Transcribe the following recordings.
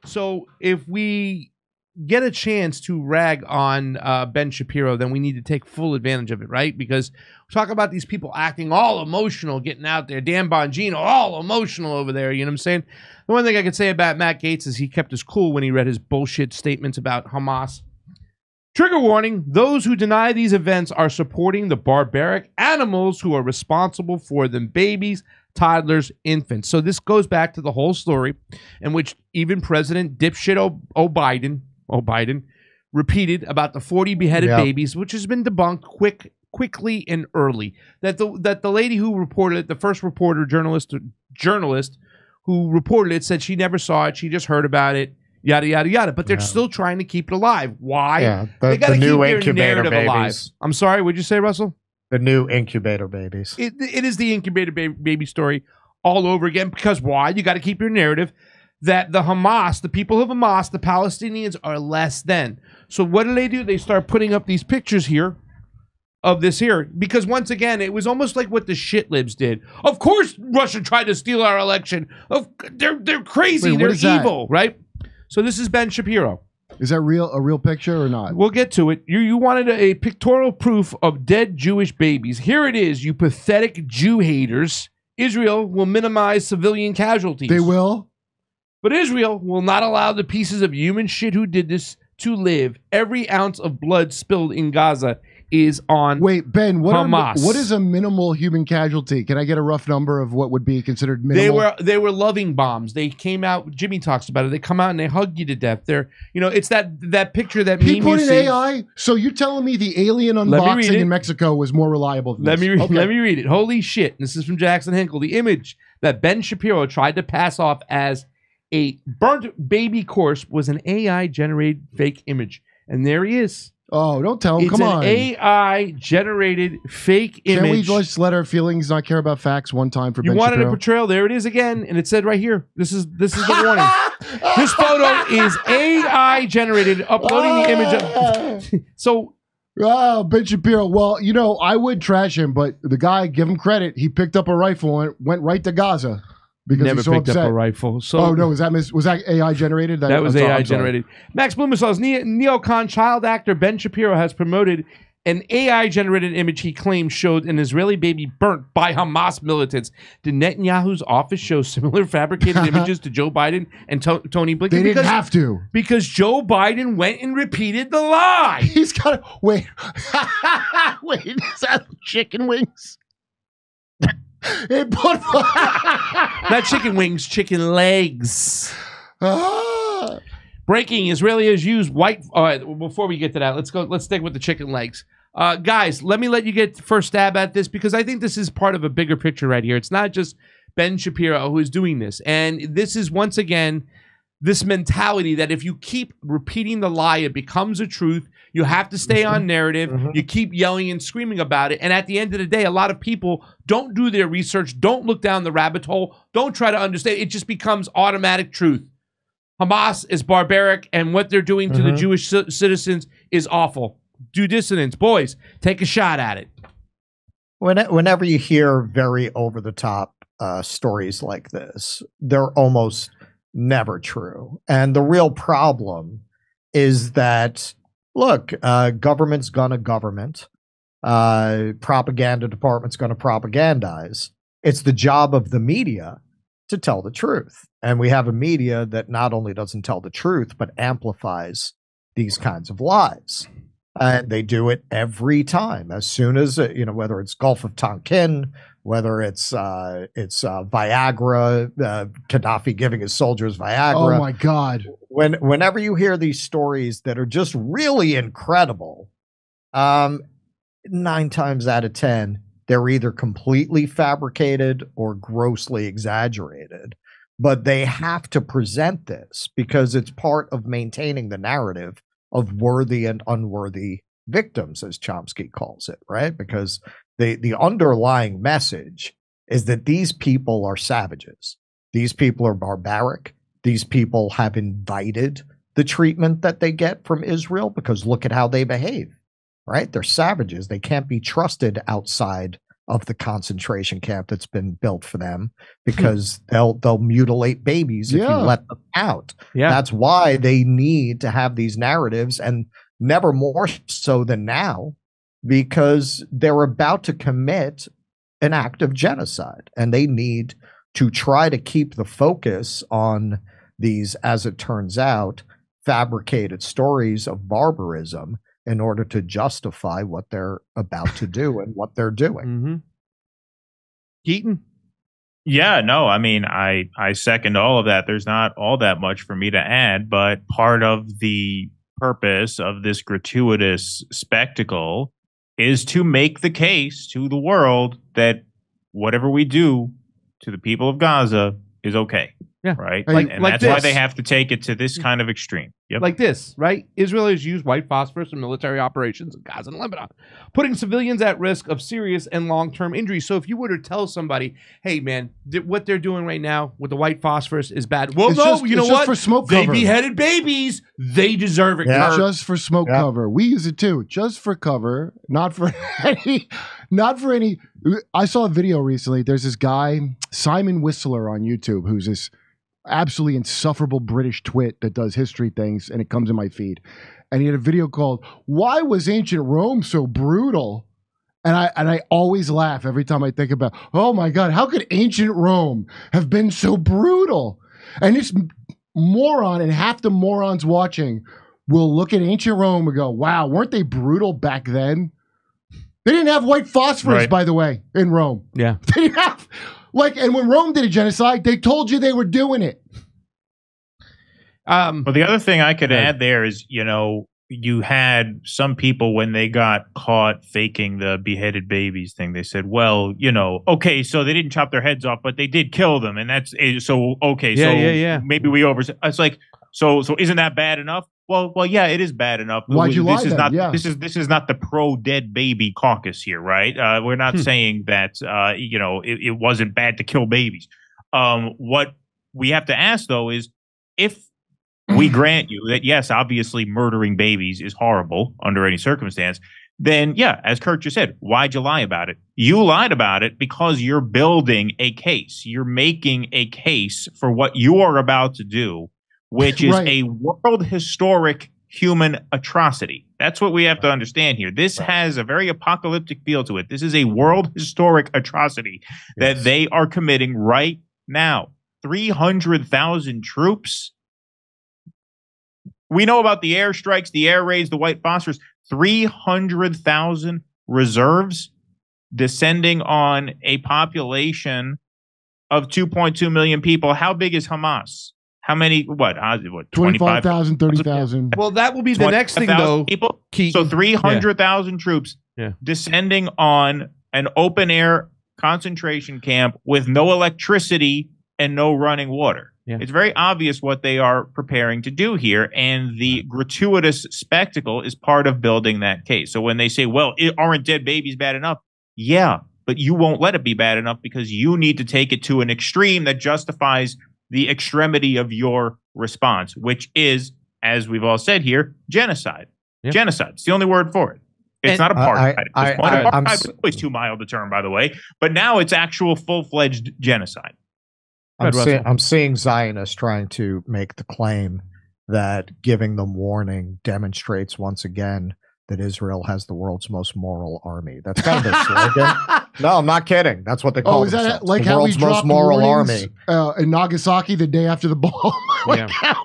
So if we get a chance to rag on Ben Shapiro, then we need to take full advantage of it, right? Because we talk about these people acting all emotional, getting out there. Dan Bongino, all emotional over there. You know what I'm saying? The one thing I could say about Matt Gaetz is he kept his cool when he read his bullshit statements about Hamas. Trigger warning, those who deny these events are supporting the barbaric animals who are responsible for them, babies, toddlers, infants. So this goes back to the whole story in which even President dipshit Biden repeated about the 40 beheaded babies, which has been debunked quickly and early. That the lady who reported it, the first reporter, journalist who reported it, said she never saw it, she just heard about it. Yada, yada, yada. But they're still trying to keep it alive. Why? Yeah, they got to keep their narrative babies. alive. I'm sorry, what'd you say, Russell? The new incubator babies. It is the incubator baby story all over again. Because why? You got to keep your narrative that the Hamas, the people of Hamas, the Palestinians are less than. So what do? They start putting up these pictures here of this here. Because once again, it was almost like what the shitlibs did. Of course Russia tried to steal our election. They're crazy. They're evil, right? So this is Ben Shapiro. Is that a real picture or not? We'll get to it. You wanted a pictorial proof of dead Jewish babies. Here it is, you pathetic Jew haters. Israel will minimize civilian casualties. They will? But Israel will not allow the pieces of human shit who did this to live. Every ounce of blood spilled in Gaza is on Ben, Hamas. What is a minimal human casualty? Can I get a rough number of what would be considered minimal? They were loving bombs. They came out. Jimmy talks about it. They come out and they hug you to death. It's that picture that he meme put you in see. AI. So you're telling me the alien unboxing in Mexico was more reliable than Let me read it. Holy shit! This is from Jackson Hinkle. The image that Ben Shapiro tried to pass off as a burnt baby corpse was an AI generated fake image, and there he is. Oh, don't tell him. It's Come on. AI-generated fake image. Can't we just let our feelings not care about facts one time for Ben You wanted Shapiro? a portrayal. There it is again. And it said right here. This is the warning. This photo is AI-generated, uploading the image. So... Oh, Ben Shapiro. Well, I would trash him, but the guy, give him credit. He picked up a rifle and went right to Gaza. Because never he's so picked upset. up a rifle. So, oh no, was that AI generated? That was AI generated. Max Blumenthal's neocon child actor Ben Shapiro has promoted an AI generated image he claims showed an Israeli baby burnt by Hamas militants. Did Netanyahu's office show similar fabricated images to Joe Biden and Tony Blinken? They didn't have to, because Joe Biden went and repeated the lie. He's got to wait. Wait, is that chicken wings? Not chicken wings, chicken legs. Breaking: Israeli has used white. All right, before we get to that, let's stick with the chicken legs. Guys, let me get the first stab at this because I think this is part of a bigger picture right here. It's not just Ben Shapiro who is doing this, and this is once again this mentality that if you keep repeating the lie, it becomes a truth. You have to stay on narrative. You keep yelling and screaming about it. And at the end of the day, a lot of people don't do their research, don't look down the rabbit hole, don't try to understand. It just becomes automatic truth. Hamas is barbaric, and what they're doing to the Jewish citizens is awful. Due Dissidence. Boys, take a shot at it. Whenever you hear very over-the-top stories like this, they're almost never true. And the real problem is that, look, government's gonna government. Propaganda department's gonna propagandize. It's the job of the media to tell the truth. And we have a media that not only doesn't tell the truth, but amplifies these kinds of lies. And they do it every time. As soon as, whether it's Gulf of Tonkin, whether it's Viagra, Gaddafi giving his soldiers Viagra. Oh, my God. Whenever you hear these stories that are just really incredible, 9 times out of 10, they're either completely fabricated or grossly exaggerated. But they have to present this because it's part of maintaining the narrative of worthy and unworthy victims, as Chomsky calls it, right? Because the underlying message is that these people are savages. These people are barbaric. These people have invited the treatment that they get from Israel because look at how they behave, right? They're savages. They can't be trusted outside of the concentration camp that's been built for them, because they'll mutilate babies if you let them out. Yeah. That's why they need to have these narratives, and never more so than now, because they're about to commit an act of genocide, and they need to try to keep the focus on these, as it turns out, fabricated stories of barbarism in order to justify what they're about to do and what they're doing. Mm-hmm. Keaton? Yeah, no, I mean, I second all of that. There's not all that much for me to add, but part of the purpose of this gratuitous spectacle is to make the case to the world that whatever we do to the people of Gaza is okay. Yeah. Right. Like that's this. why they have to take it to this kind of extreme. Yep. Like this, right? Israel has used white phosphorus in military operations in Gaza and Lebanon, putting civilians at risk of serious and long-term injury. So if you were to tell somebody, hey, man, what they're doing right now with the white phosphorus is bad. Well, you know what? For smoke they cover. beheaded babies. They deserve it. Yeah. Just for smoke cover. We use it too. Just for cover, not for any. I saw a video recently. There's this guy, Simon Whistler, on YouTube, who's this absolutely insufferable British twit that does history things, and it comes in my feed. And he had a video called "Why Was Ancient Rome So Brutal?" And I always laugh every time I think about, oh my God, how could ancient Rome have been so brutal? And this moron, and half the morons watching will look at ancient Rome and go, wow, weren't they brutal back then? They didn't have white phosphorus, by the way, in Rome. Yeah. They didn't have, and when Rome did a genocide, they told you they were doing it. But the other thing I could add there is, you had some people, when they got caught faking the beheaded babies thing, they said, well, okay, so they didn't chop their heads off, but they did kill them. And that's so, okay, maybe we it's like, so isn't that bad enough? Well, yeah, it is bad enough. Why'd you lie this is then? not Yeah. this is not the pro dead baby caucus here, right? We're not saying that it wasn't bad to kill babies. What we have to ask though is, if we grant you that yes, obviously murdering babies is horrible under any circumstance, then yeah, as Kurt just said, why'd you lie about it? You lied about it because you're building a case. You're making a case for what you are about to do, which is a world historic human atrocity. That's what we have to understand here. This has a very apocalyptic feel to it. This is a world historic atrocity that they are committing right now. 300,000 troops. We know about the airstrikes, the air raids, the white phosphorus. 300,000 reserves descending on a population of 2.2 million people. How big is Hamas? How many? What? 25,000, 30,000. Well, that will be the next thing, though. People. So 300,000 troops descending on an open air concentration camp with no electricity and no running water. Yeah. It's very obvious what they are preparing to do here, and the gratuitous spectacle is part of building that case. So when they say, well, aren't dead babies bad enough? Yeah, but you won't let it be bad enough because you need to take it to an extreme that justifies the extremity of your response, which is, as we've all said here, genocide. Yeah. Genocide. It's the only word for it. It's not apartheid at this point. Apartheid was always too mild a term, by the way, but now it's actual full-fledged genocide. I'm seeing Zionists trying to make the claim that giving them warning demonstrates once again that Israel has the world's most moral army. That's kind of their slogan. No, I'm not kidding. That's what they call it. Is that like how we dropped moral army in Nagasaki the day after the bomb? How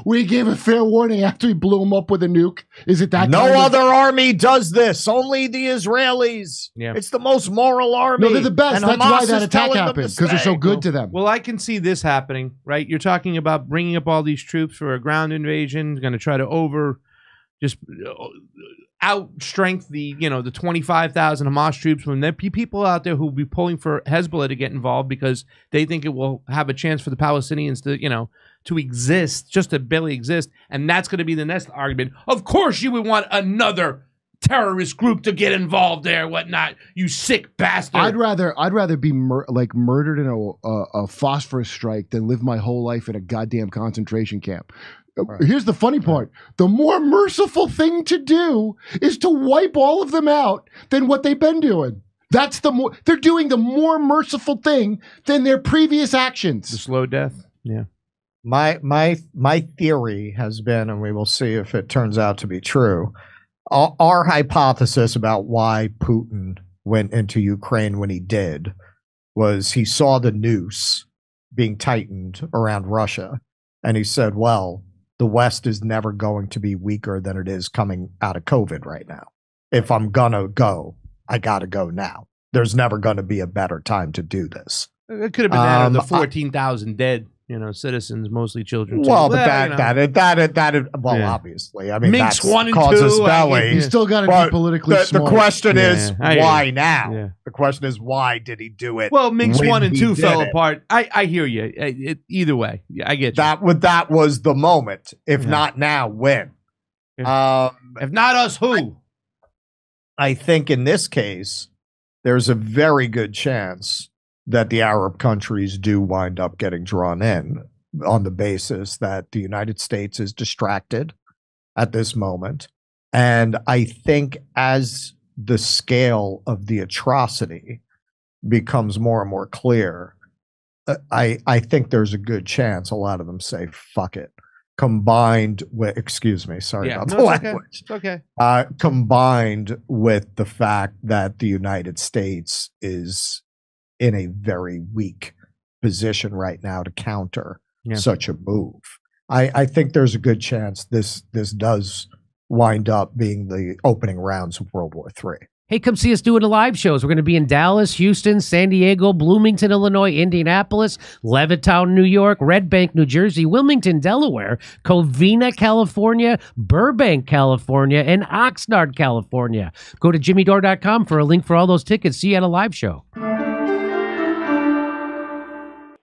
we gave a fair warning after we blew them up with a nuke? Is it that? No other army does this. Only the Israelis. Yeah. It's the most moral army. No, they're the best. That's why that attack happened, because they're so good to them. Well, I can see this happening, right? You're talking about bringing up all these troops for a ground invasion. Going to try to outstrength the 25,000 Hamas troops, when there be people out there who will be pulling for Hezbollah to get involved because they think it will have a chance for the Palestinians to exist, just to barely exist, and that's going to be the next argument. Of course, you would want another terrorist group to get involved there, whatnot. You sick bastard. I'd rather be murdered in a phosphorus strike than live my whole life in a goddamn concentration camp. Right. Here's the funny part. The more merciful thing to do is to wipe all of them out than what they've been doing. That's they're doing the more merciful thing than their previous actions. The slow death. Yeah. My theory has been, and we will see if it turns out to be true, our hypothesis about why Putin went into Ukraine when he did was he saw the noose being tightened around Russia, and he said, well, the West is never going to be weaker than it is coming out of COVID right now. If I'm going to go, I got to go now. There's never going to be a better time to do this. It could have been out of the 14,000 dead, citizens, mostly children. Well, but obviously, I mean, Minx that's 1 and causes 2, belly. You still got to be politically smart. The question is, I why now? Yeah. The question is, why did he do it? Well, Minx when 1 and he 2 did fell it? apart. I hear you. Either way, I get you. That was the moment. If not now, when? If not us, who? I think in this case, there's a very good chance that the Arab countries do wind up getting drawn in on the basis that the United States is distracted at this moment. And I think as the scale of the atrocity becomes more and more clear, I think there's a good chance a lot of them say, fuck it. Combined with, excuse me, sorry about the language. It's okay. Combined with the fact that the United States is in a very weak position right now to counter such a move. I think there's a good chance this does wind up being the opening rounds of World War III. Hey, come see us doing the live shows. We're going to be in Dallas, Houston, San Diego, Bloomington, Illinois, Indianapolis, Levittown, New York, Red Bank, New Jersey, Wilmington, Delaware, Covina, California, Burbank, California, and Oxnard, California. Go to jimmydore.com for a link for all those tickets. See you at a live show.